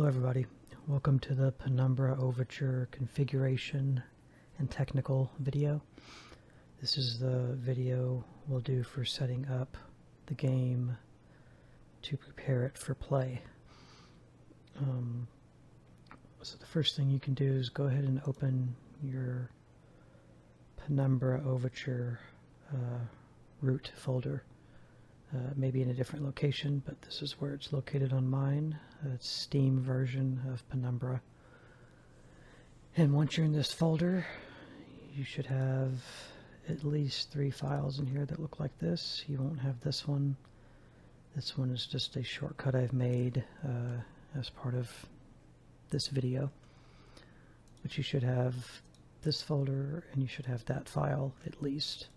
everybody, welcome to the Penumbra Overture configuration and technical video. This is the video we'll do for setting up the game to prepare it for play. So the first thing you can do is go ahead and open your Penumbra Overture root folder. Maybe in a different location, but this is where it's located on mine. It's Steam version of Penumbra. And once you're in this folder, you should have at least 3 files in here that look like this. You won't have this one. This one is just a shortcut I've made as part of this video. But you should have this folder, and you should have that file at least.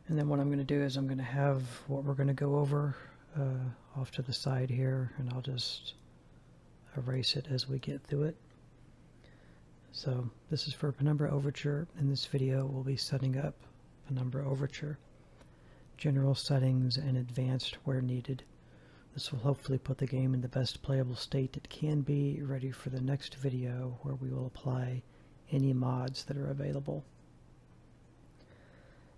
And then what I'm going to do is I'm going to have what we're going to go over off to the side here, and I'll just erase it as we get through it. So this is for Penumbra Overture. In this video we'll be setting up Penumbra Overture, general settings and advanced where needed. This will hopefully put the game in the best playable state it can be, ready for the next video where we will apply any mods that are available.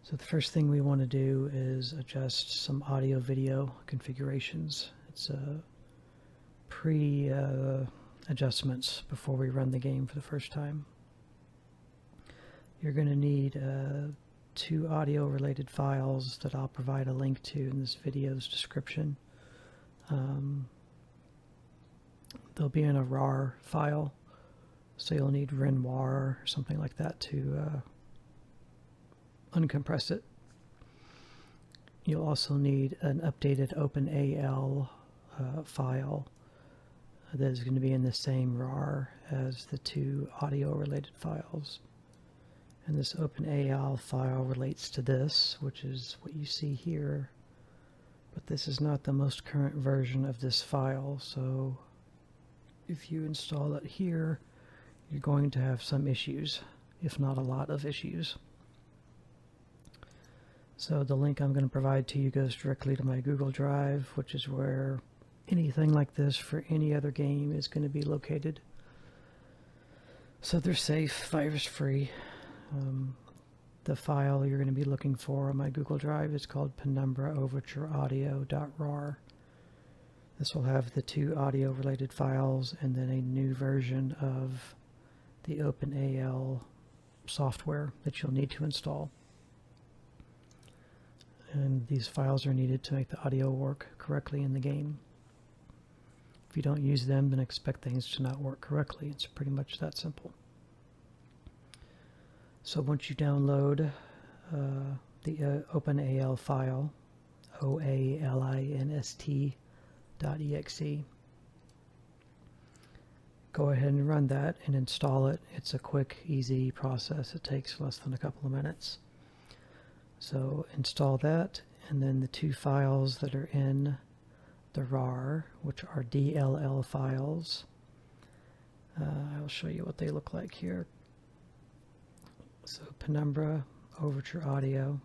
So the first thing we want to do is adjust some audio-video configurations. It's pre-adjustments before we run the game for the first time. You're going to need 2 audio-related files that I'll provide a link to in this video's description. They'll be in a RAR file, so you'll need RenWar or something like that to uncompress it. You'll also need an updated OpenAL file that is going to be in the same RAR as the 2 audio related files. And this OpenAL file relates to this, which is what you see here, but this is not the most current version of this file, so if you install it here you're going to have some issues, if not a lot of issues. So the link I'm going to provide to you goes directly to my Google Drive, which is where anything like this for any other game is going to be located. So they're safe, virus-free. The file you're going to be looking for on my Google Drive is called Penumbra Overture Audio.rar. This will have the 2 audio-related files and then a new version of the OpenAL software that you'll need to install. And these files are needed to make the audio work correctly in the game. If you don't use them, then expect things to not work correctly. It's pretty much that simple. So once you download the OpenAL file, oalinst.exe, go ahead and run that and install it. It's a quick, easy process. It takes less than a couple of minutes. So install that, and then the 2 files that are in the RAR, which are DLL files. I'll show you what they look like here. So Penumbra Overture Audio,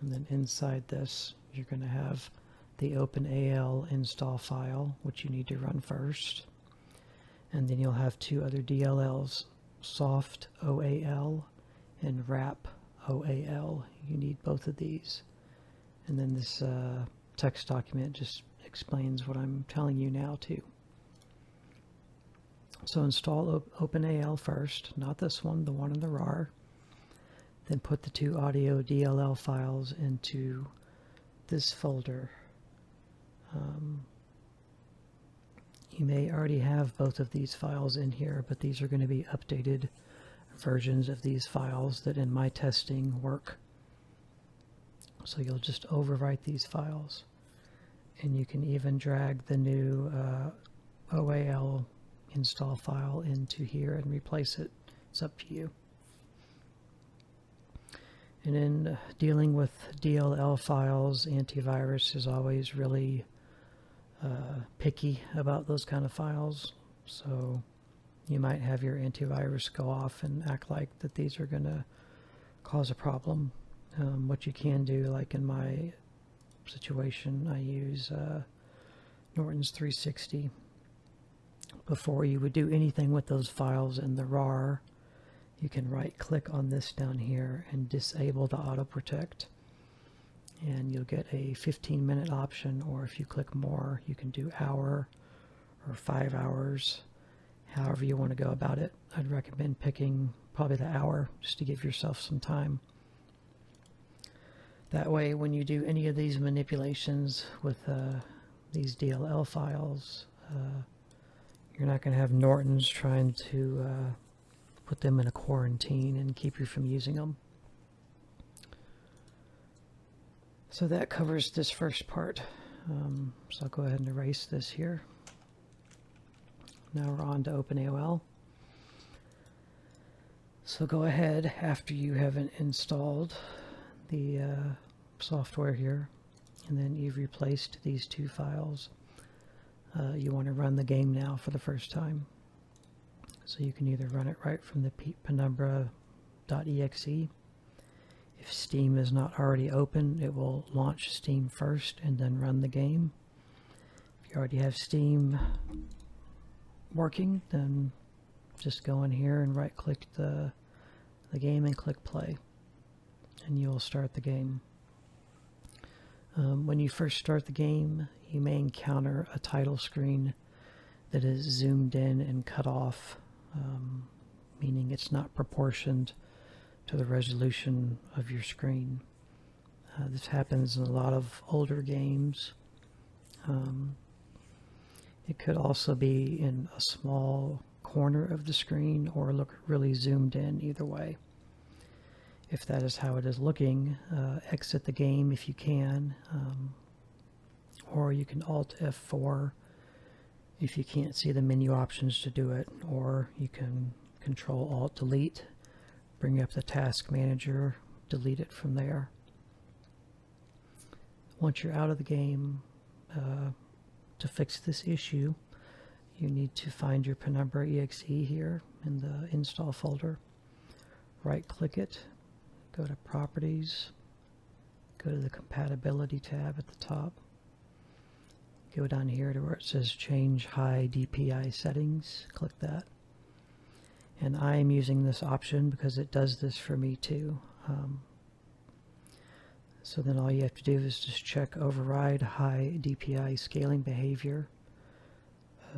and then inside this you're going to have the OpenAL install file, which you need to run first, and then you'll have 2 other DLLs, soft.oal and wrap.oal. You need both of these. And then this text document just explains what I'm telling you now too. So install OpenAL first, not this one, the one in the RAR. Then put the 2 audio DLL files into this folder. You may already have both of these files in here, but these are going to be updated versions of these files that in my testing work. So you'll just overwrite these files, and you can even drag the new OAL install file into here and replace it. It's up to you. And in dealing with DLL files, antivirus is always really picky about those kind of files, so you might have your antivirus go off and act like that these are going to cause a problem. What you can do, like in my situation, I use Norton's 360. Before you would do anything with those files in the RAR, you can right click on this down here and disable the auto protect, and you'll get a 15-minute option, or if you click more you can do hour or 5 hours, however you want to go about it. I'd recommend picking probably the hour just to give yourself some time. That way when you do any of these manipulations with these DLL files, you're not going to have Norton's trying to put them in a quarantine and keep you from using them. So that covers this first part. So I'll go ahead and erase this here. Now we're on to OpenAL. So go ahead, after you have installed the software here, and then you've replaced these two files, you want to run the game now for the first time. So you can either run it right from the Penumbra.exe. If Steam is not already open, it will launch Steam first and then run the game. If you already have Steam working, then just go in here and right click the game and click play, and you'll start the game. When you first start the game, you may encounter a title screen that is zoomed in and cut off, meaning it's not proportioned to the resolution of your screen. This happens in a lot of older games. It could also be in a small corner of the screen or look really zoomed in. Either way, if that is how it is looking, exit the game if you can, or you can Alt F4 if you can't see the menu options to do it, or you can Control Alt Delete, bring up the task manager, delete it from there. Once you're out of the game, to fix this issue, you need to find your Penumbra exe here in the install folder. Right click it, go to Properties, go to the Compatibility tab at the top, go down here to where it says Change High DPI Settings, click that. And I am using this option because it does this for me too. So then all you have to do is just check Override High DPI Scaling Behavior,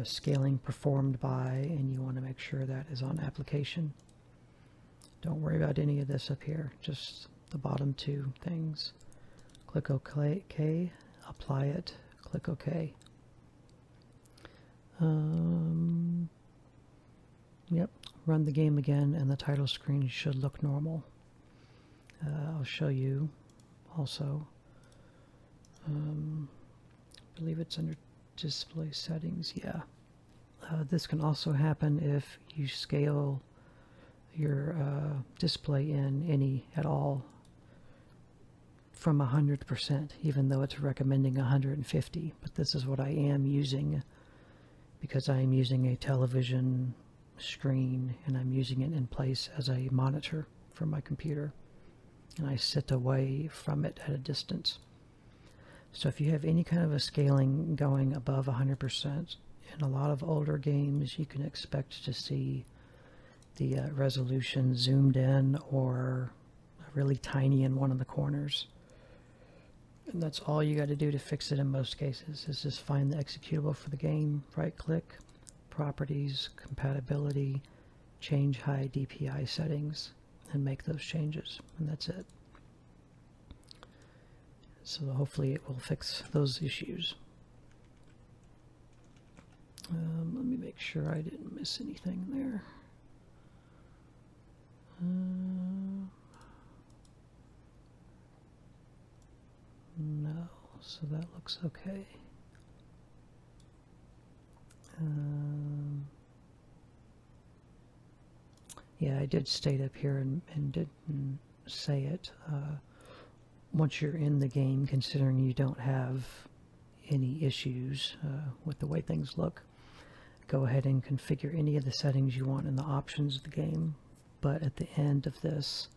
Scaling Performed By, and you want to make sure that is on Application. Don't worry about any of this up here, just the bottom two things. Click OK, apply it, click OK. Yep, run the game again and the title screen should look normal. I'll show you also. I believe it's under display settings. Yeah. This can also happen if you scale your display in any at all from 100%, even though it's recommending 150. But this is what I am using because I am using a television screen and I'm using it in place as a monitor for my computer, and I sit away from it at a distance. So if you have any kind of a scaling going above 100%, in a lot of older games you can expect to see the resolution zoomed in or really tiny in one of the corners. And that's all you got to do to fix it in most cases, is just find the executable for the game, right click, Properties, Compatibility, change High DPI Settings, and make those changes, and that's it. So hopefully it will fix those issues. Let me make sure I didn't miss anything there. No, so that looks okay. Yeah, I did state up here and didn't say it. Once you're in the game, considering you don't have any issues with the way things look, go ahead and configure any of the settings you want in the options of the game. But at the end of this,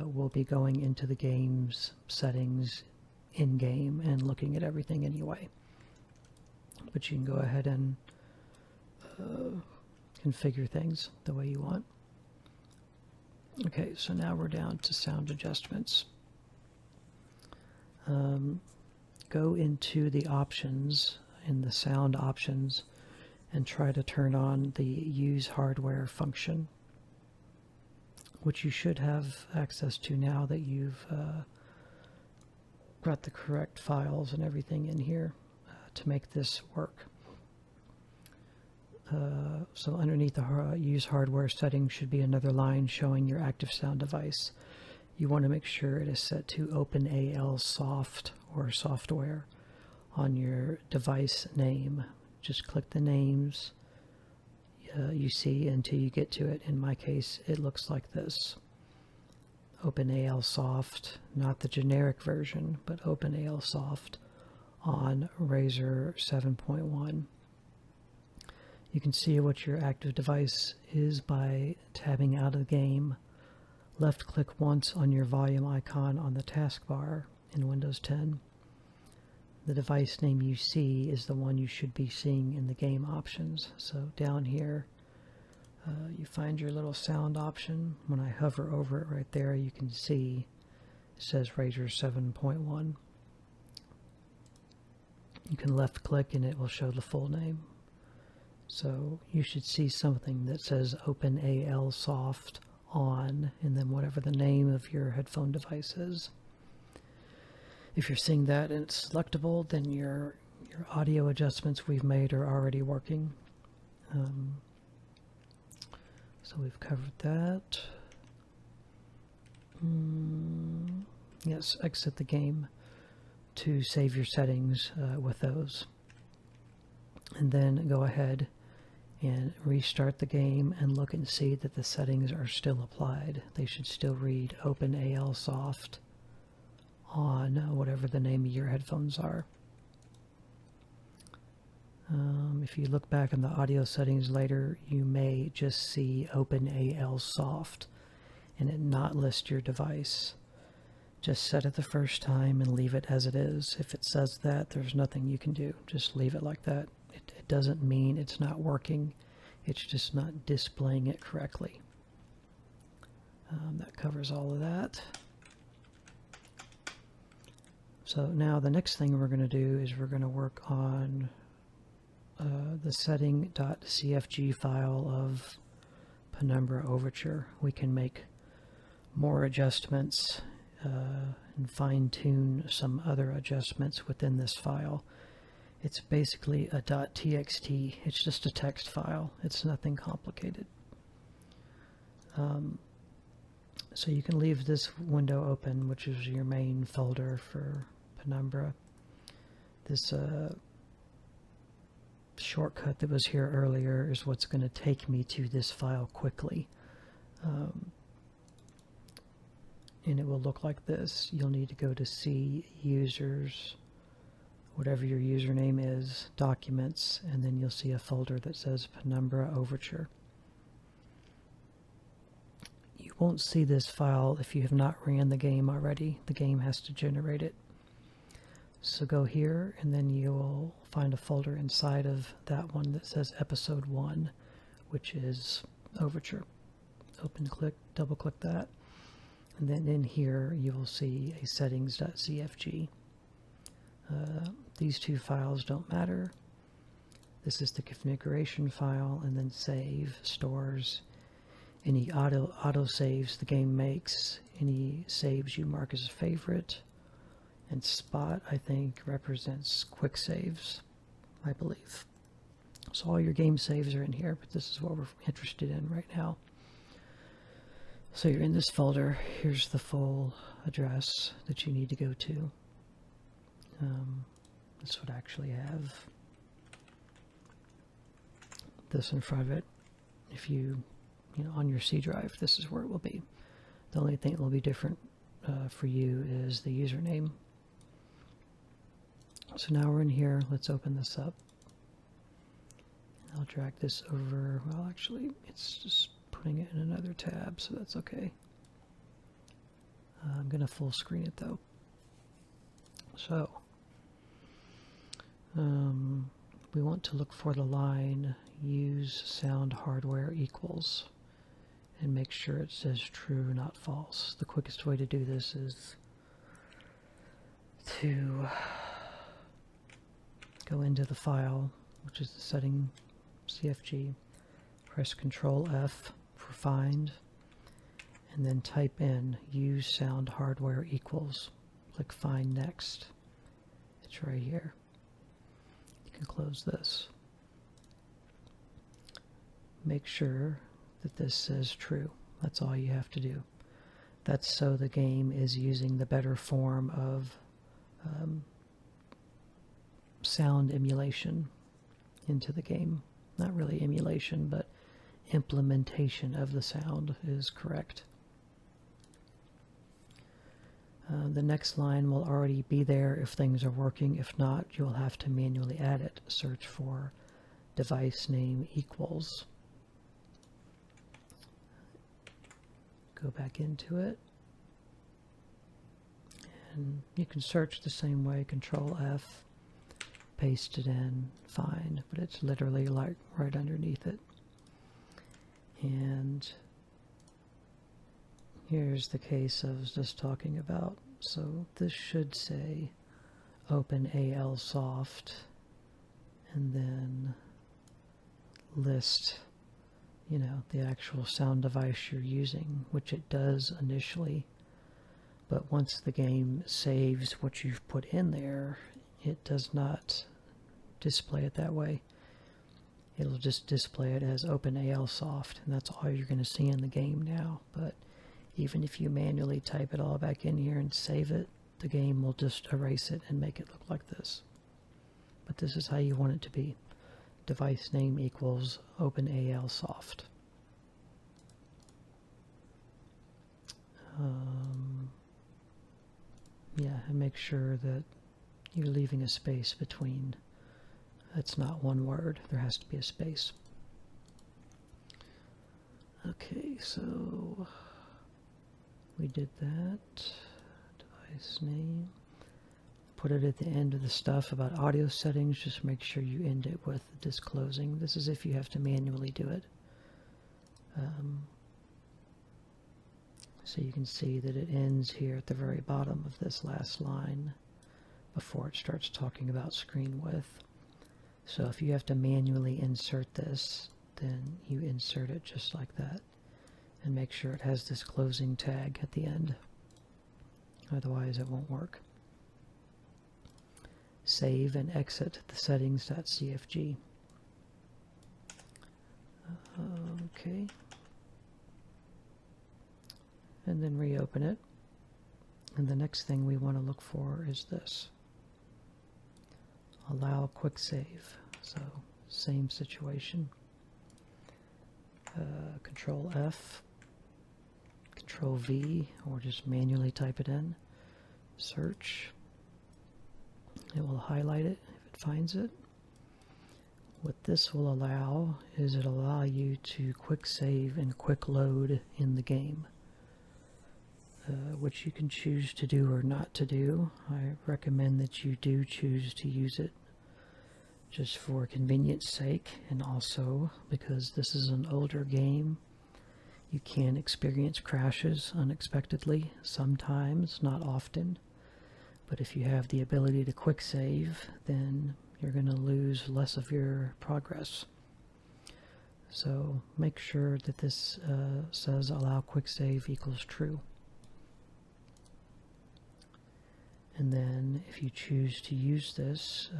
we'll be going into the game's settings in-game and looking at everything anyway. but you can go ahead and configure things the way you want. Okay, so now we're down to sound adjustments. Go into the options, in the sound options, and try to turn on the use hardware function, which you should have access to now that you've got the correct files and everything in here to make this work. So underneath the use hardware settings should be another line showing your active sound device. You want to make sure it is set to OpenAL soft or software on your device name. Just click the names you see until you get to it. In my case, it looks like this. OpenAL soft, not the generic version, but OpenAL soft on Razer 7.1. You can see what your active device is by tabbing out of the game. Left click once on your volume icon on the taskbar in Windows 10. The device name you see is the one you should be seeing in the game options. So down here, you find your little sound option. When I hover over it right there, you can see it says Razer 7.1. You can left click and it will show the full name. So you should see something that says OpenAL soft on, and then whatever the name of your headphone device is. If you're seeing that and it's selectable, then your audio adjustments we've made are already working. So we've covered that. Yes, exit the game to save your settings with those. And then go ahead and restart the game and look and see that the settings are still applied. They should still read OpenAL soft on whatever the name of your headphones are. If you look back in the audio settings later, you may just see OpenAL soft and it not list your device. Just set it the first time and leave it as it is. If it says that, there's nothing you can do. Just leave it like that. It doesn't mean it's not working. It's just not displaying it correctly. That covers all of that. So now the next thing we're going to do is we're going to work on the setting.cfg file of Penumbra Overture. We can make more adjustments and fine-tune some other adjustments within this file. It's basically a .txt. It's just a text file. It's nothing complicated. So you can leave this window open, which is your main folder for Penumbra. This shortcut that was here earlier is what's going to take me to this file quickly. And it will look like this. You'll need to go to C, Users, whatever your username is, Documents, and then you'll see a folder that says Penumbra Overture. You won't see this file if you have not ran the game already. The game has to generate it. So go here, and then you'll find a folder inside of that one that says Episode 1, which is Overture. Double click that, and then in here you will see a settings.cfg. These two files don't matter. This is the configuration file, and then save stores any auto saves the game makes, any saves you mark as a favorite, and spot, I think, represents quick saves, I believe. So all your game saves are in here, but this is what we're interested in right now. So you're in this folder. Here's the full address that you need to go to. This would actually have this in front of it. If you know, on your C drive, this is where it will be. The only thing that will be different for you is the username. So now we're in here. Let's open this up. I'll drag this over. Well, actually, it's just putting it in another tab, so that's okay. I'm going to full screen it though. So, we want to look for the line use sound hardware equals and make sure it says true, not false. The quickest way to do this is to go into the file, which is the setting CFG, press Control F for find, and then type in use sound hardware equals. Click find next. It's right here. You can close this. Make sure that this says true. That's all you have to do. That's so the game is using the better form of sound emulation into the game. Not really emulation, but implementation of the sound is correct. The next line will already be there if things are working. If not, you'll have to manually add it. Search for device name equals. Go back into it. And you can search the same way, Control F, paste it in, find, but it's literally like right underneath it. And here's the case I was just talking about. So this should say OpenAL soft and then list, you know, the actual sound device you're using, which it does initially. But once the game saves what you've put in there, it does not display it that way. It'll just display it as OpenAL soft, and that's all you're going to see in the game now. But even if you manually type it all back in here and save it, the game will just erase it and make it look like this. But this is how you want it to be. Device name equals OpenAL soft. Yeah, and make sure that you're leaving a space between. It's not one word. There has to be a space. Okay, so we did that. Device name. Put it at the end of the stuff about audio settings. Just make sure you end it with disclosing. This is if you have to manually do it. So you can see that it ends here at the very bottom of this last line before it starts talking about screen width. So if you have to manually insert this, then you insert it just like that. And make sure it has this closing tag at the end. Otherwise it won't work. Save and exit the settings.cfg. Okay. And then reopen it. And the next thing we want to look for is this. Allow quick save. So same situation. Control F, Control V, or just manually type it in. Search. It will highlight it if it finds it. What this will allow is it'll allow you to quick save and quick load in the game. Which you can choose to do or not to do. I recommend that you do choose to use it just for convenience sake, and also because this is an older game. You can experience crashes unexpectedly sometimes, not often. But if you have the ability to quick save, then you're going to lose less of your progress. So make sure that this says allow quick save equals true. And then if you choose to use this,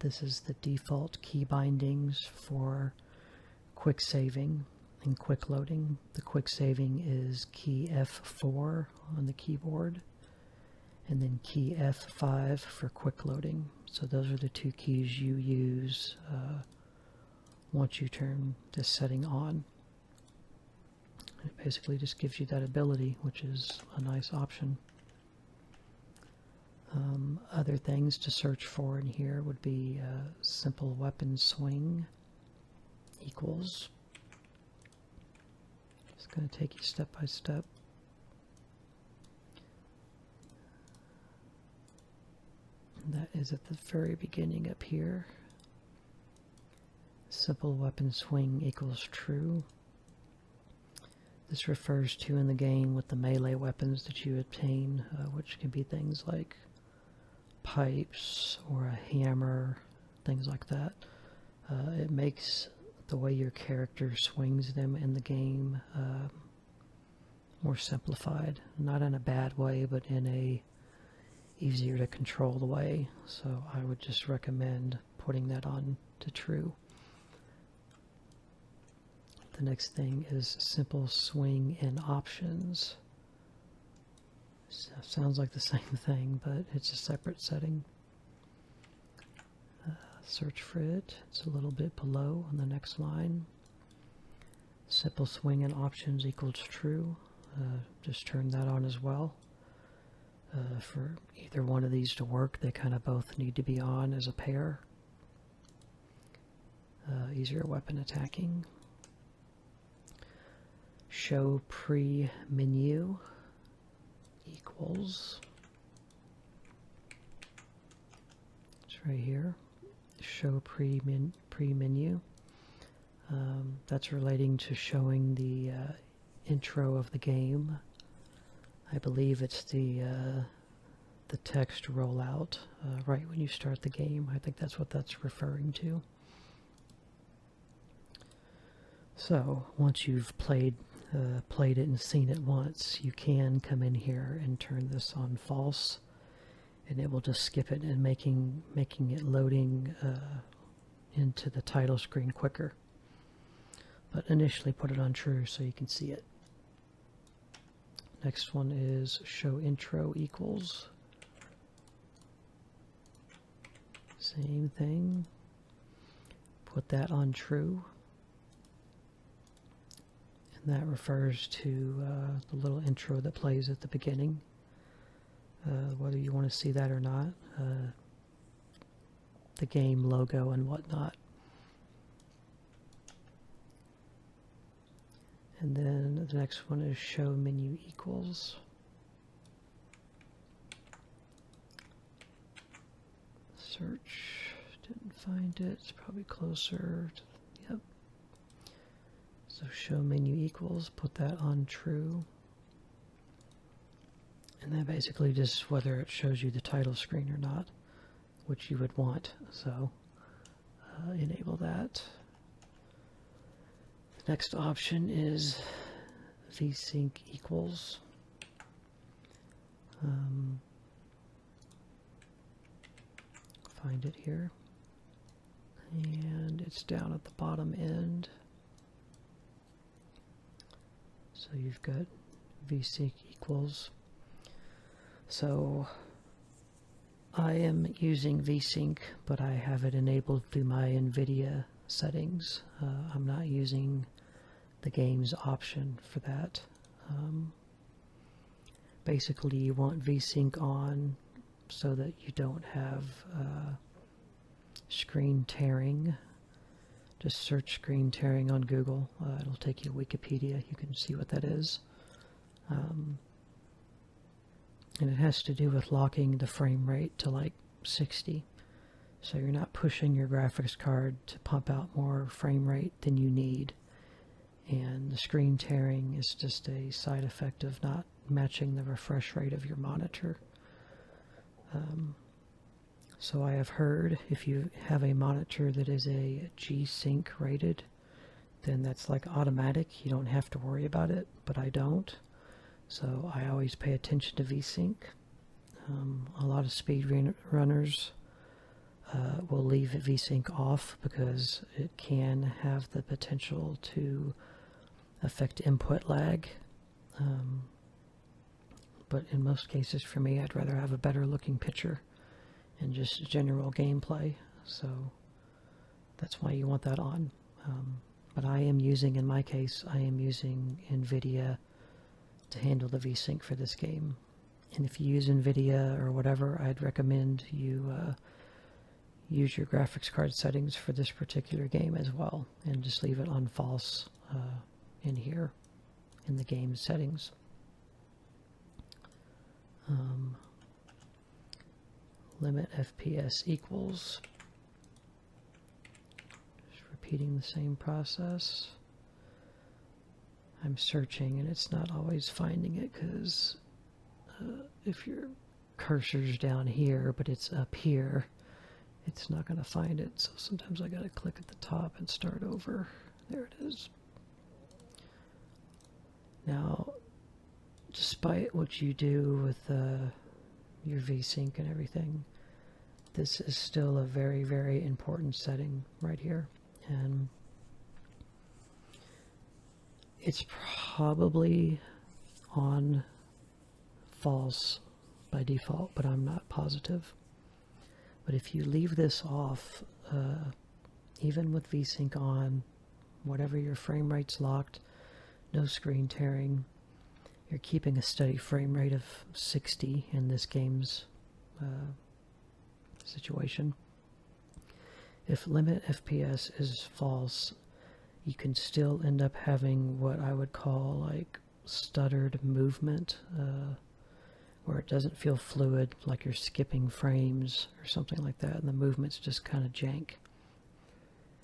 this is the default key bindings for quick saving and quick loading. The quick saving is key F4 on the keyboard, and then key F5 for quick loading. So those are the two keys you use once you turn this setting on. It basically just gives you that ability, which is a nice option. Other things to search for in here would be simple weapon swing equals. Just going to take you step by step. And that is at the very beginning up here. simple weapon swing equals true. This refers to in the game with the melee weapons that you obtain, which can be things like pipes or a hammer, things like that. It makes the way your character swings them in the game more simplified. Not in a bad way, but in a easier to control the way. So I would just recommend putting that on to true. The next thing is simple swing in options. Sounds like the same thing, but it's a separate setting. Search for it. It's a little bit below on the next line. Simple swing in options equals true. Just turn that on as well. For either one of these to work, they kind of both need to be on as a pair. Easier weapon attacking. Show pre-menu equals, it's right here, show pre-menu. That's relating to showing the intro of the game. I believe it's the text rollout right when you start the game. I think that's what that's referring to. So once you've played it and seen it once, you can come in here and turn this on false, and it will just skip it and making it loading into the title screen quicker. But initially put it on true so you can see it. Next one is show intro equals. Same thing. Put that on true. And that refers to the little intro that plays at the beginning. Whether you want to see that or not. The game logo and whatnot. And then the next one is show menu equals. Search, didn't find it, it's probably closer to, yep. So show menu equals, put that on true. And that basically just whether it shows you the title screen or not, which you would want, so enable that. Next option is vsync equals. Find it here. And it's down at the bottom end. So you've got vsync equals. So I am using vsync, but I have it enabled through my NVIDIA settings. I'm not using the game's option for that. Basically, you want vsync on so that you don't have screen tearing. Just search screen tearing on Google. It'll take you to Wikipedia. You can see what that is. And it has to do with locking the frame rate to like 60. So you're not pushing your graphics card to pump out more frame rate than you need. And the screen tearing is just a side effect of not matching the refresh rate of your monitor. So I have heard if you have a monitor that is a G-Sync rated, then that's like automatic. You don't have to worry about it, but I don't. So I always pay attention to VSync. A lot of speed runners will leave VSync off because it can have the potential to affect input lag. But in most cases for me, I'd rather have a better looking picture and just general gameplay. So that's why you want that on. But I am using, in my case, I am using NVIDIA to handle the VSync for this game. And if you use NVIDIA or whatever, I'd recommend you use your graphics card settings for this particular game as well, and just leave it on false in here in the game settings. Limit FPS equals, just repeating the same process. I'm searching and it's not always finding it because if your cursor's down here but it's up here, it's not going to find it. So sometimes I got to click at the top and start over. There it is. Now, despite what you do with your VSync and everything, this is still a very, very important setting right here. And it's probably on false by default, but I'm not positive. But if you leave this off, even with VSync on, whatever your frame rate's locked, no screen tearing, you're keeping a steady frame rate of 60 in this game's situation. If limit FPS is false, you can still end up having what I would call like stuttered movement, where it doesn't feel fluid, like you're skipping frames or something like that, and the movement's just kind of jank.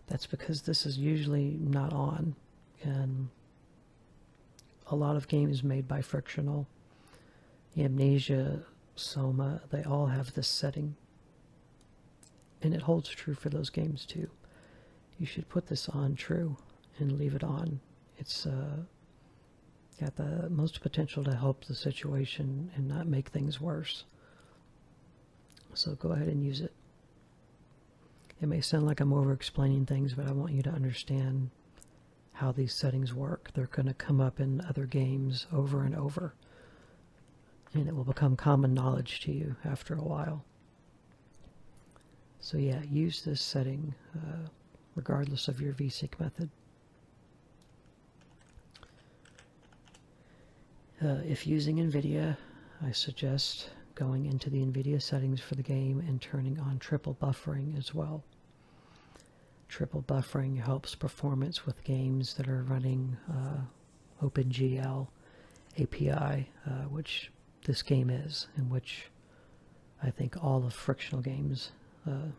That's because this is usually not on, and a lot of games made by Frictional, Amnesia, Soma, they all have this setting. And it holds true for those games too. You should put this on true and leave it on. It's got the most potential to help the situation and not make things worse. So go ahead and use it. It may sound like I'm over-explaining things, but I want you to understand how these settings work. They're going to come up in other games over and over, and it will become common knowledge to you after a while. So yeah, use this setting regardless of your VSync method. If using NVIDIA, I suggest going into the NVIDIA settings for the game and turning on triple buffering as well. Triple buffering helps performance with games that are running OpenGL API, which this game is, and which I think all of Frictional games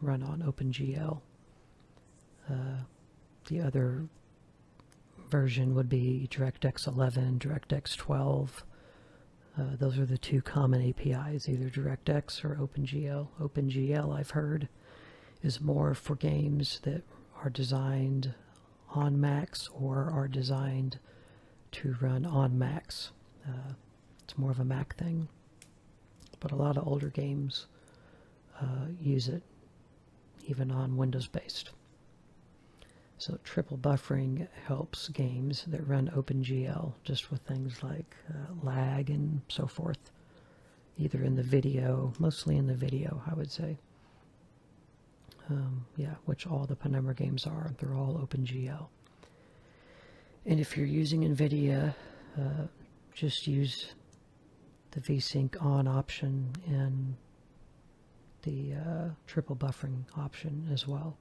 run on OpenGL. The other version would be DirectX 11, DirectX 12. Those are the two common APIs, either DirectX or OpenGL. OpenGL, I've heard, is more for games that are designed on Macs or are designed to run on Macs. It's more of a Mac thing, but a lot of older games use it, even on Windows-based. So triple buffering helps games that run OpenGL just with things like lag and so forth, either in the video, mostly in the video, I would say. Yeah, which all the Penumbra games are. They're all OpenGL. And if you're using NVIDIA, just use the VSync on option and the triple buffering option as well.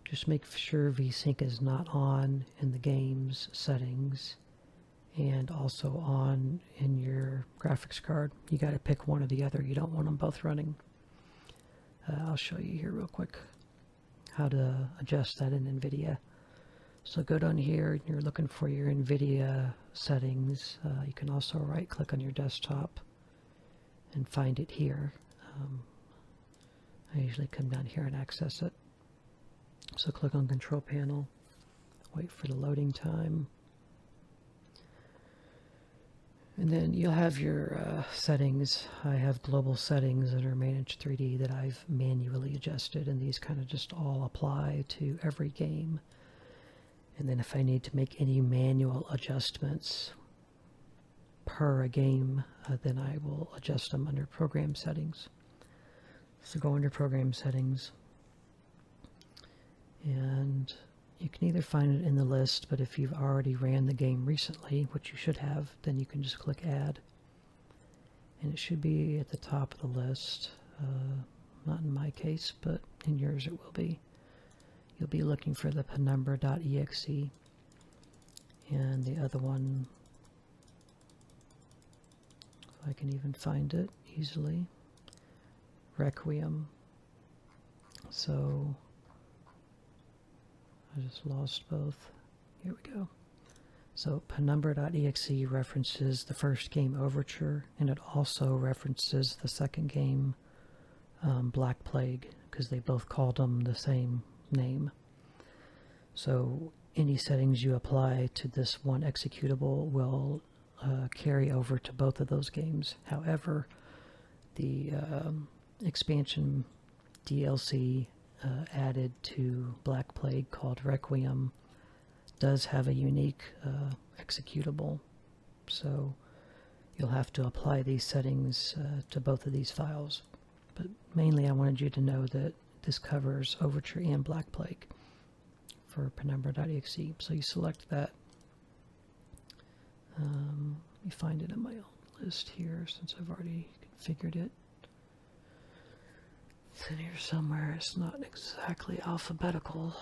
Just make sure VSync is not on in the game's settings and also on in your graphics card. You got to pick one or the other. You don't want them both running. I'll show you here real quick how to adjust that in NVIDIA. So go down here and you're looking for your NVIDIA settings. You can also right click on your desktop and find it here. I usually come down here and access it. So click on Control Panel, wait for the loading time, and then you'll have your settings. I have global settings that are managed 3D that I've manually adjusted, and these kind of just all apply to every game. And then if I need to make any manual adjustments per a game, then I will adjust them under Program Settings. So go under Program Settings, and you can either find it in the list, but if you've already ran the game recently, which you should have, then you can just click Add. And it should be at the top of the list. Not in my case, but in yours it will be. You'll be looking for the Penumbra.exe, and the other one, if I can even find it easily, Requiem. So I just lost both. Here we go. So Penumbra.exe references the first game Overture, and it also references the second game Black Plague, because they both called them the same name. So any settings you apply to this one executable will carry over to both of those games. However, the expansion DLC added to Black Plague called Requiem does have a unique executable, so you'll have to apply these settings to both of these files. But mainly I wanted you to know that this covers Overture and Black Plague for Penumbra.exe. So you select that. Let me find it in my list here since I've already configured it. It's in here somewhere. It's not exactly alphabetical.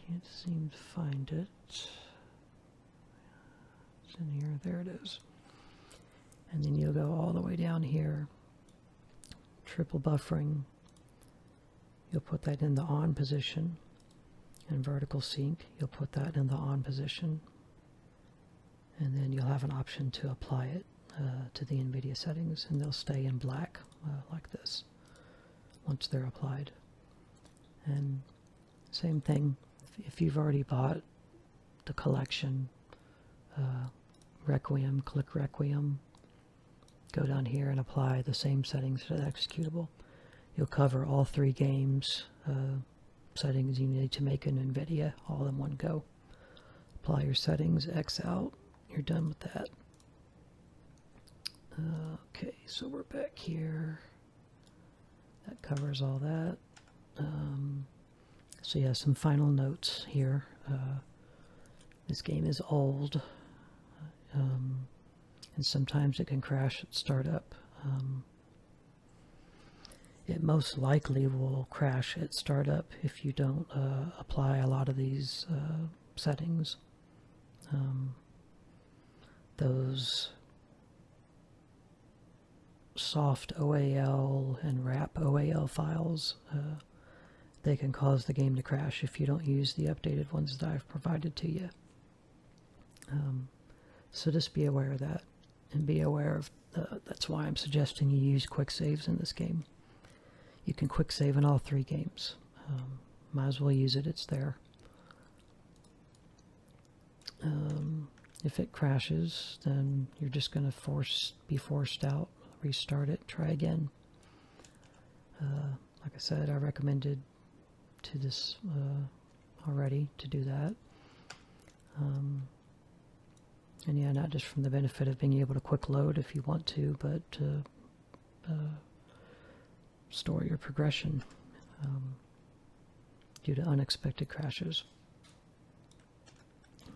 Can't seem to find it. It's in here. There it is. And then you'll go all the way down here. Triple buffering. You'll put that in the on position. And vertical sync, you'll put that in the on position. And then you'll have an option to apply it to the NVIDIA settings, and they'll stay in black like this once they're applied. And same thing, if you've already bought the collection Requiem, click Requiem, go down here and apply the same settings to the executable. You'll cover all three games settings you need to make an NVIDIA all in one go. Apply your settings, X out, you're done with that. Okay, so we're back here. That covers all that. So yeah, some final notes here. This game is old, and sometimes it can crash at startup. It most likely will crash at startup if you don't apply a lot of these settings. Those soft.oal and wrap.oal files, they can cause the game to crash if you don't use the updated ones that I've provided to you. So just be aware of that, and be aware of that's why I'm suggesting you use quick saves in this game. You can quick save in all three games. Might as well use it, it's there. If it crashes, then you're just going to be forced out, restart it, try again. Like I said, I recommended to this already to do that. And yeah, not just from the benefit of being able to quick load if you want to, but to store your progression due to unexpected crashes.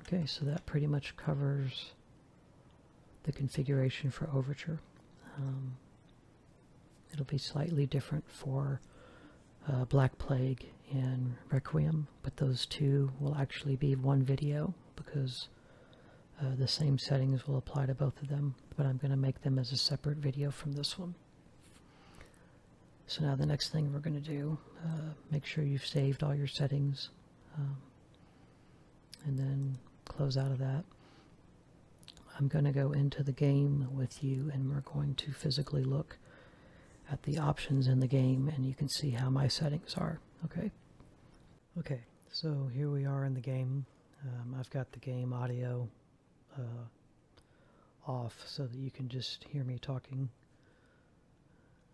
Okay, so that pretty much covers the configuration for Overture. It'll be slightly different for Black Plague and Requiem, but those two will actually be one video because the same settings will apply to both of them, but I'm going to make them as a separate video from this one. So now the next thing we're going to do, make sure you've saved all your settings, and then close out of that. I'm going to go into the game with you, and we're going to physically look at the options in the game, and you can see how my settings are. Okay, so here we are in the game. I've got the game audio off so that you can just hear me talking.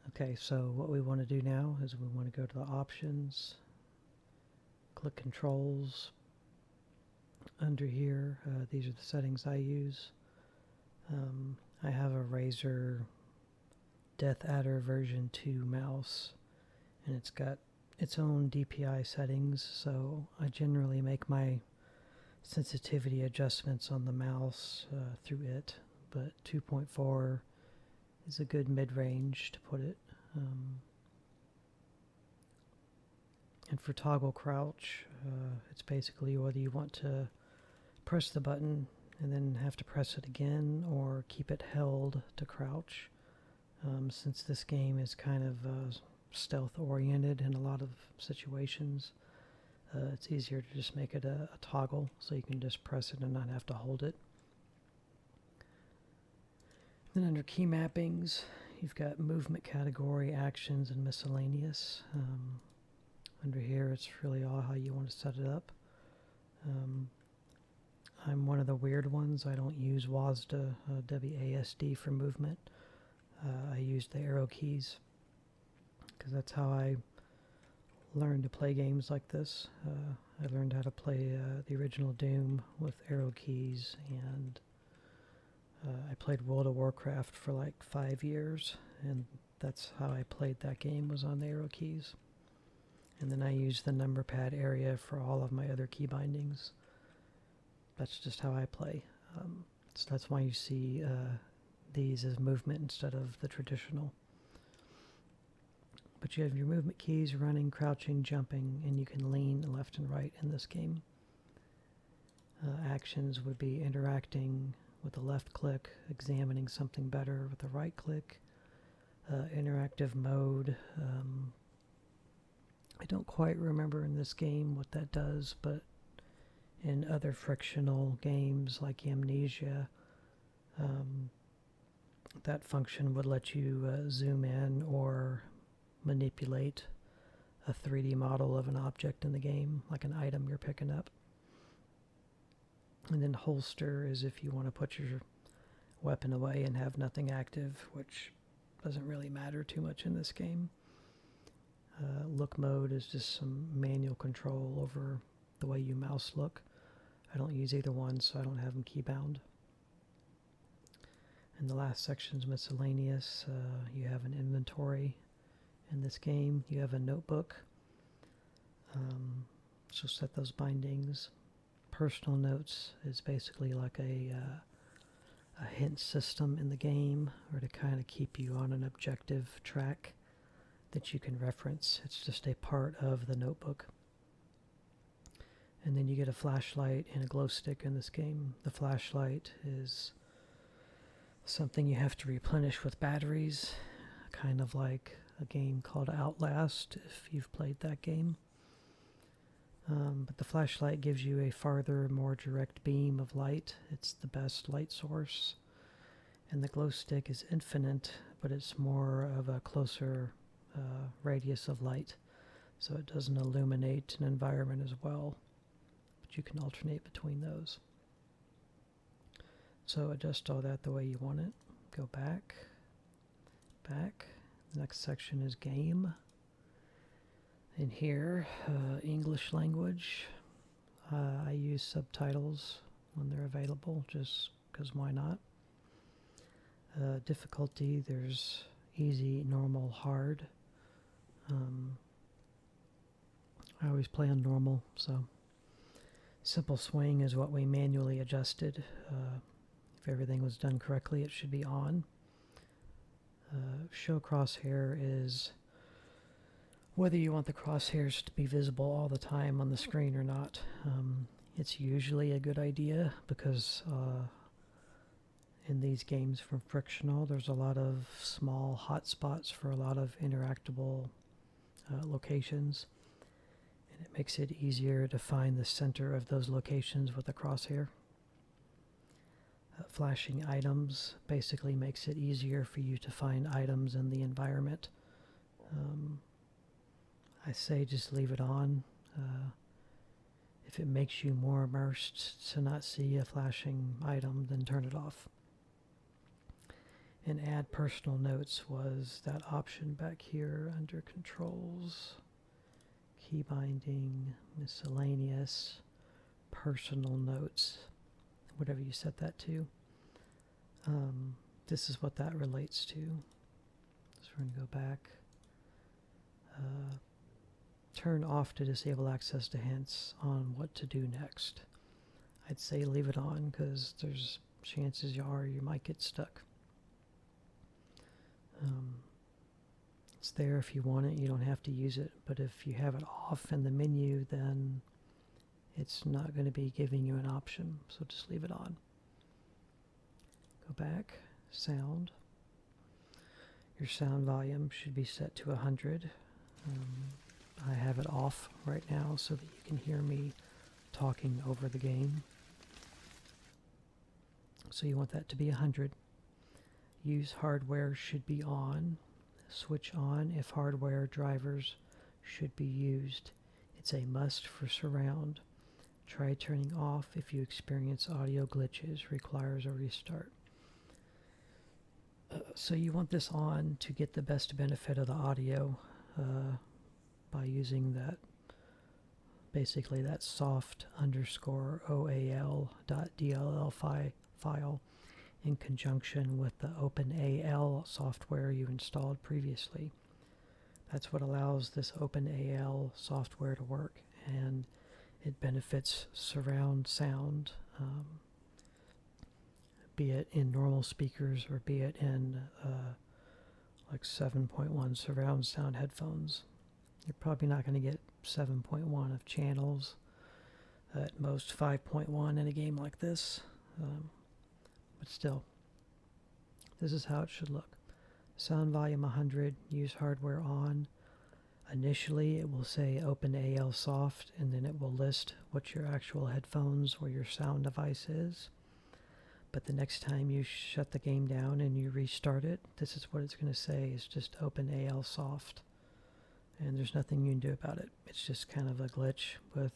Okay, so what we want to do now is we want to go to the options, click controls. Under here, these are the settings I use. I have a Razer Death Adder version 2 mouse, and it's got its own DPI settings, so I generally make my sensitivity adjustments on the mouse through it, but 2.4 is a good mid-range to put it. And for toggle crouch, it's basically whether you want to press the button and then have to press it again, or keep it held to crouch. Since this game is kind of stealth oriented in a lot of situations, It's easier to just make it a toggle, so you can just press it and not have to hold it. Then under key mappings, you've got movement category, actions, and miscellaneous. Under here, it's really all how you want to set it up. I'm one of the weird ones. I don't use WASD, WASD for movement. I use the arrow keys because that's how I learned to play games like this. I learned how to play the original Doom with arrow keys, and I played World of Warcraft for like 5 years, and that's how I played that game, was on the arrow keys. And then I used the number pad area for all of my other key bindings. That's just how I play. So that's why you see these as movement instead of the traditional. But you have your movement keys: running, crouching, jumping, and you can lean left and right in this game. Actions would be interacting with the left click, examining something better with the right click. Interactive mode. I don't quite remember in this game what that does, but in other frictional games like Amnesia, that function would let you zoom in or manipulate a 3D model of an object in the game, like an item you're picking up. And then holster is if you want to put your weapon away and have nothing active, which doesn't really matter too much in this game. Look mode is just some manual control over the way you mouse look. I don't use either one, so I don't have them keybound. And the last section is miscellaneous. You have an inventory in this game. You have a notebook. So set those bindings. Personal notes is basically like a hint system in the game, or to kind of keep you on an objective track that you can reference. It's just a part of the notebook. And then you get a flashlight and a glow stick in this game. The flashlight is something you have to replenish with batteries, kind of like a game called Outlast, if you've played that game. But the flashlight gives you a farther, more direct beam of light. It's the best light source. And the glow stick is infinite, but it's more of a closer radius of light, so it doesn't illuminate an environment as well, but you can alternate between those. So adjust all that the way you want it. Go back. The next section is game. In here, English language. I use subtitles when they're available, just because why not? Difficulty, there's easy, normal, hard. I always play on normal, so simple swing is what we manually adjusted. If everything was done correctly, it should be on. Show crosshair is whether you want the crosshairs to be visible all the time on the screen or not. It's usually a good idea because in these games from Frictional, there's a lot of small hotspots for a lot of interactable locations, and it makes it easier to find the center of those locations with a crosshair. Flashing items basically makes it easier for you to find items in the environment. I say just leave it on. If it makes you more immersed to not see a flashing item, then turn it off. And add personal notes was that option back here under controls, key binding, miscellaneous, personal notes, whatever you set that to. This is what that relates to. So we're going to go back. Turn off to disable access to hints on what to do next. I'd say leave it on because there's chances you might get stuck. It's there if you want it. You don't have to use it, but if you have it off in the menu, then it's not going to be giving you an option, so just leave it on. Go back, sound. Your sound volume should be set to 100. I have it off right now so that you can hear me talking over the game. So you want that to be 100. Use hardware should be on. Switch on if hardware drivers should be used. It's a must for surround. Try turning off if you experience audio glitches. Requires a restart. So you want this on to get the best benefit of the audio by using that, basically that soft.oal.dll file in conjunction with the OpenAL software you installed previously. That's what allows this OpenAL software to work, and it benefits surround sound, be it in normal speakers or be it in like 7.1 surround sound headphones. You're probably not going to get 7.1 of channels, at most 5.1 in a game like this, but still, this is how it should look. Sound volume 100, use hardware on. Initially it will say OpenAL soft, and then it will list what your actual headphones or your sound device is. But the next time you shut the game down and you restart it, this is what it's going to say. It's just OpenAL soft. And there's nothing you can do about it. It's just kind of a glitch with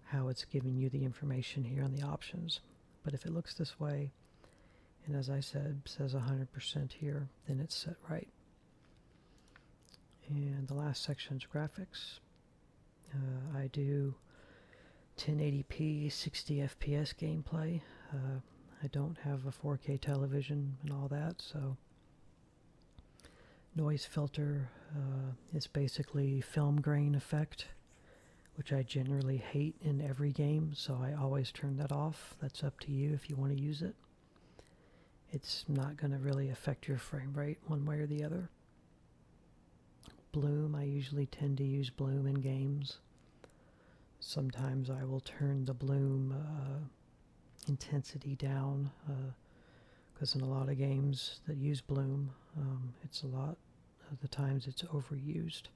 how it's giving you the information here on the options. But if it looks this way, and as I said, says 100% here, then it's set right. And the last section is graphics. I do 1080p 60 FPS gameplay. I don't have a 4K television and all that, so noise filter is basically film grain effect, which I generally hate in every game, so I always turn that off. That's up to you if you want to use it. It's not going to really affect your frame rate one way or the other. Bloom, I usually tend to use bloom in games. Sometimes I will turn the bloom intensity down, because in a lot of games that use bloom, it's a lot of the times it's overused.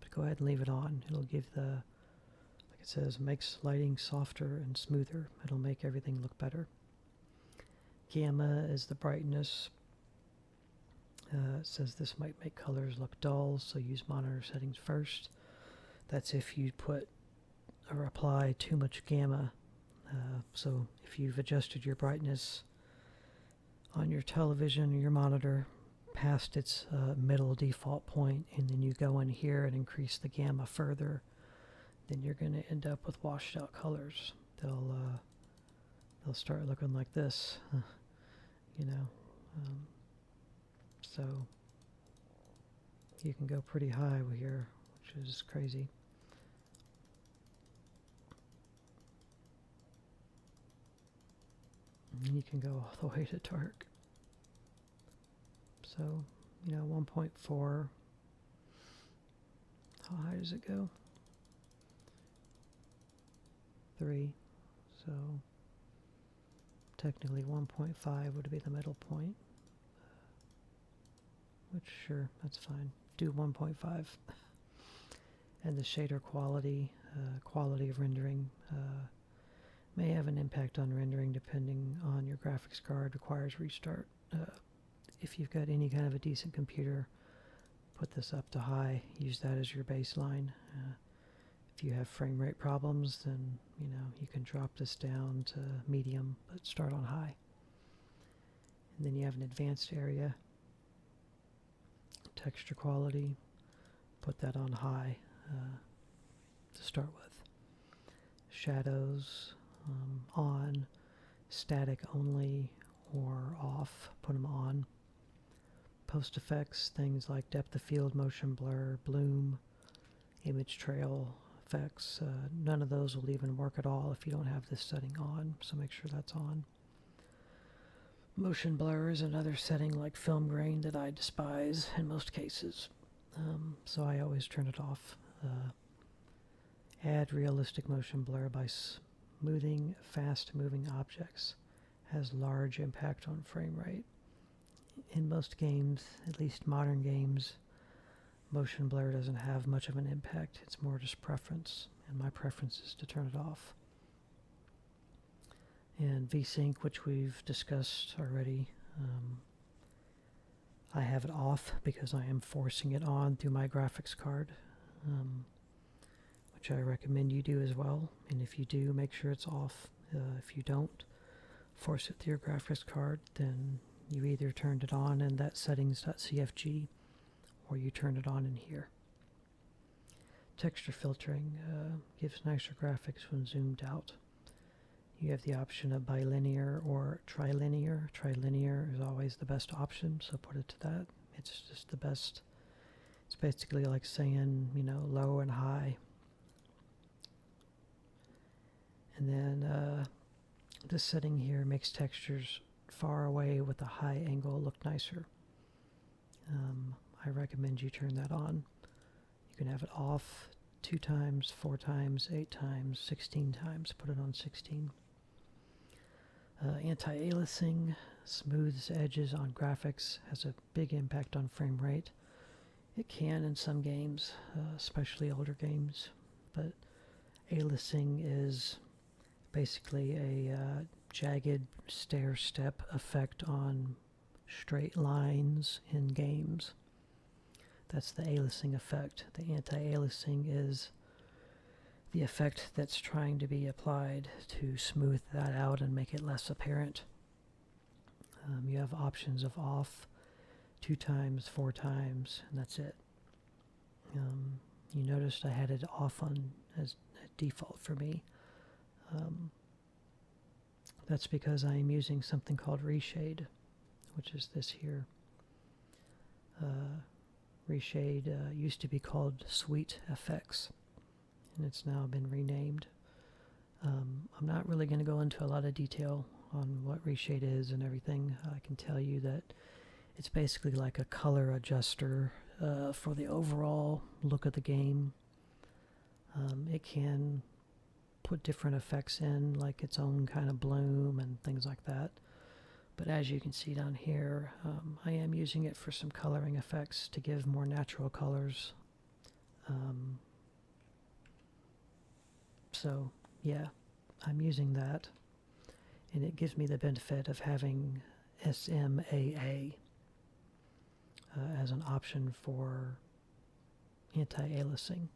But go ahead and leave it on. It'll give the, like it says, makes lighting softer and smoother. It'll make everything look better. Gamma is the brightness. It says this might make colors look dull, so use monitor settings first. That's if you put or apply too much gamma. So if you've adjusted your brightness on your television or your monitor past its middle default point, and then you go in here and increase the gamma further, then you're going to end up with washed out colors. They'll start looking like this, you know. So you can go pretty high here, which is crazy. And you can go all the way to dark. So, you know, 1.4. How high does it go? 3. So technically 1.5 would be the middle point. Which, sure, that's fine. Do 1.5. And the shader quality, quality of rendering, may have an impact on rendering depending on your graphics card. Requires restart. If you've got any kind of a decent computer, put this up to high. Use that as your baseline. If you have frame rate problems, then you know you can drop this down to medium, but start on high. And then you have an advanced area. Texture quality, put that on high to start with. Shadows on, static only or off, put them on. Post effects, things like depth of field, motion blur, bloom, image trail effects, none of those will even work at all if you don't have this setting on, so make sure that's on. Motion blur is another setting like film grain that I despise in most cases, so I always turn it off. Add realistic motion blur by smoothing fast-moving objects. Has large impact on frame rate. In most games, at least modern games, motion blur doesn't have much of an impact. It's more just preference, and my preference is to turn it off. And VSync, which we've discussed already, I have it off because I am forcing it on through my graphics card, which I recommend you do as well. And if you do, make sure it's off. If you don't force it through your graphics card, then you either turned it on in that settings.cfg or you turn it on in here. Texture filtering gives nicer graphics when zoomed out. You have the option of bilinear or trilinear. Trilinear is always the best option, so put it to that. It's just the best. It's basically like saying, you know, low and high. And then this setting here makes textures far away with a high angle look nicer. I recommend you turn that on. You can have it off 2 times, 4 times, 8 times, 16 times. Put it on 16. Anti-aliasing smooths edges on graphics, has a big impact on frame rate. It can in some games, especially older games, but aliasing is basically a jagged stair-step effect on straight lines in games. That's the aliasing effect. The anti-aliasing is the effect that's trying to be applied to smooth that out and make it less apparent. You have options of off 2 times, 4 times, and that's it. You noticed I had it off on as a default for me. That's because I am using something called Reshade, which is this here. Reshade used to be called Sweet FX, and it's now been renamed. I'm not really going to go into a lot of detail on what Reshade is and everything. I can tell you that it's basically like a color adjuster for the overall look of the game. It can put different effects in, like its own kind of bloom and things like that. But as you can see down here, I am using it for some coloring effects to give more natural colors. So yeah, I'm using that, and it gives me the benefit of having SMAA as an option for anti-aliasing,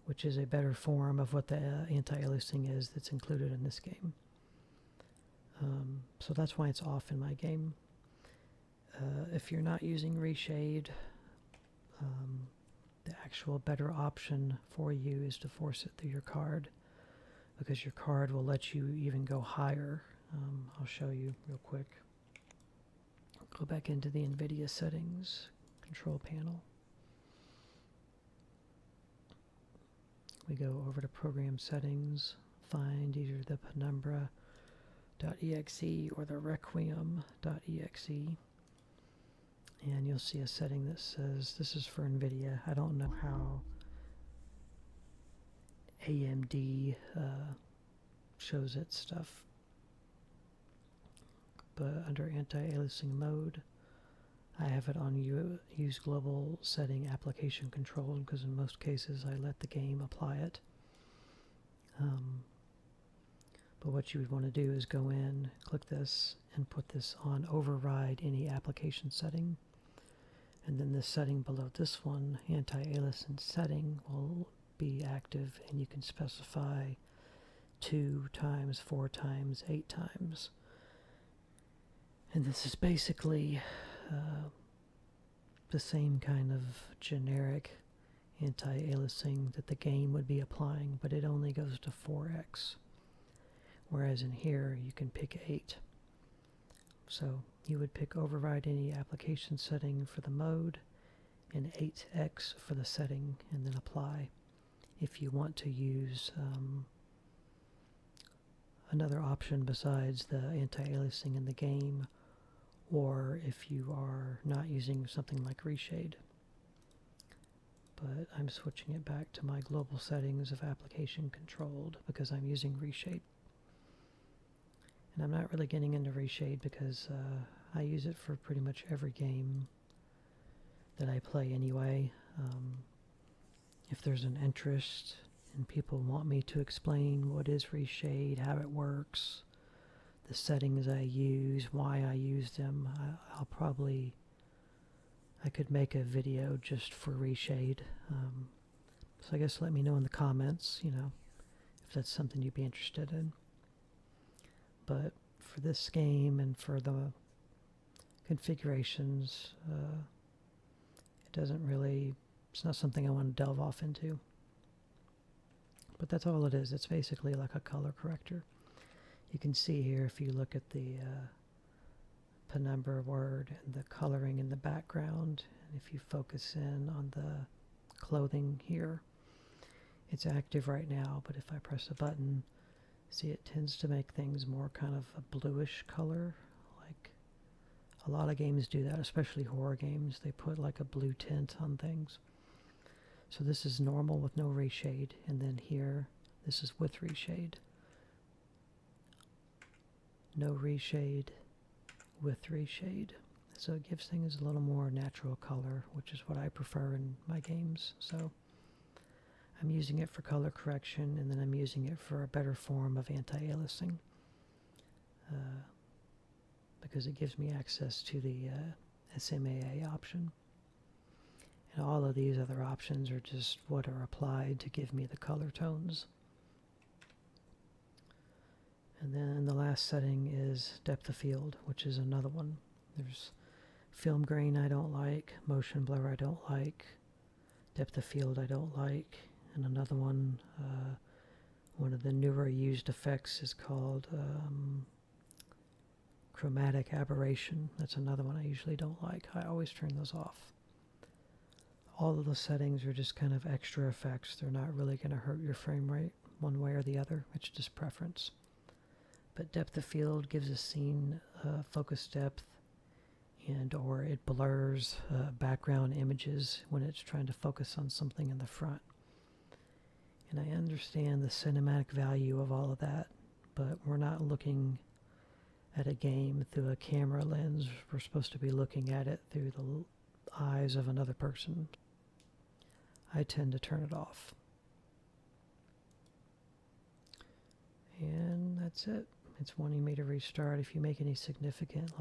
which is a better form of what the anti-aliasing is that's included in this game. So that's why it's off in my game. If you're not using Reshade, the actual better option for you is to force it through your card, because your card will let you even go higher. I'll show you real quick. Go back into the NVIDIA settings, control panel. We go over to program settings, find either the Penumbra.exe or the Requiem.exe, and you'll see a setting that says this is for NVIDIA. I don't know how AMD shows its stuff, but under anti-aliasing mode, I have it on use global setting application control, because in most cases I let the game apply it. But what you would want to do is go in, click this, and put this on override any application setting. And then this setting below this one, anti-aliasing setting, will be active, and you can specify 2 times, 4 times, 8 times. And this is basically the same kind of generic anti-aliasing that the game would be applying, but it only goes to 4x. Whereas in here, you can pick 8. So you would pick override any application setting for the mode and 8x for the setting, and then apply. If you want to use another option besides the anti-aliasing in the game, or if you are not using something like Reshade. But I'm switching it back to my global settings of application controlled because I'm using Reshade. And I'm not really getting into Reshade because I use it for pretty much every game that I play anyway. If there's an interest and people want me to explain what is reshade, how it works, the settings I use, why I use them, I could make a video just for reshade. So I guess let me know in the comments, if that's something you'd be interested in. But for this game and for the configurations, it's not something I want to delve off into. But that's all it is. It's basically like a color corrector. You can see here, if you look at the Penumbra word and the coloring in the background, and if you focus in on the clothing here, it's active right now, but if I press a button, see, it tends to make things more kind of a bluish color. Like a lot of games do that, especially horror games. They put like a blue tint on things. So this is normal with no reshade, and then here, this is with reshade. No reshade, with reshade. So it gives things a little more natural color, which is what I prefer in my games. So I'm using it for color correction, and then I'm using it for a better form of anti-aliasing, because it gives me access to the SMAA option. And all of these other options are just what are applied to give me the color tones. And then the last setting is depth of field, which is another one. There's film grain I don't like, motion blur I don't like, depth of field I don't like, and another one, one of the newer used effects is called chromatic aberration. That's another one I usually don't like. I always turn those off. All of the settings are just kind of extra effects. They're not really going to hurt your frame rate one way or the other. It's just preference. But depth of field gives a scene focus depth, and or it blurs background images when it's trying to focus on something in the front. And I understand the cinematic value of all of that, but we're not looking at a game through a camera lens. We're supposed to be looking at it through the eyes of another person. I tend to turn it off. And that's it. It's wanting me to restart. If you make any significant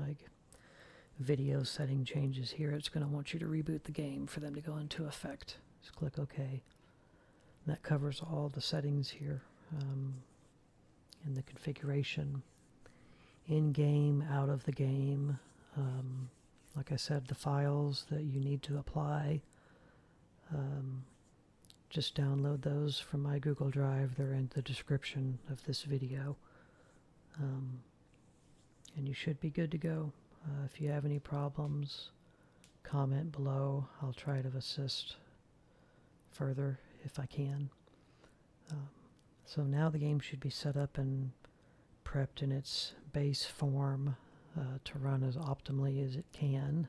video setting changes here, it's going to want you to reboot the game for them to go into effect. Just click OK. And that covers all the settings here, in the configuration, in game, out of the game. Like I said, the files that you need to apply, just download those from my Google Drive. They're in the description of this video. And you should be good to go. If you have any problems, comment below. I'll try to assist further if I can. So now the game should be set up and prepped in its base form to run as optimally as it can.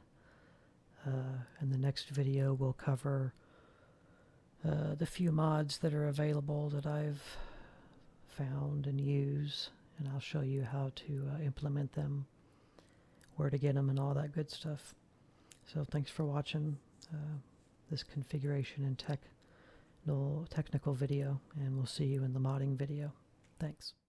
And the next video will cover the few mods that are available that I've found and use, and I'll show you how to implement them, where to get them, and all that good stuff. So thanks for watching this configuration and technical video, and we'll see you in the modding video. Thanks.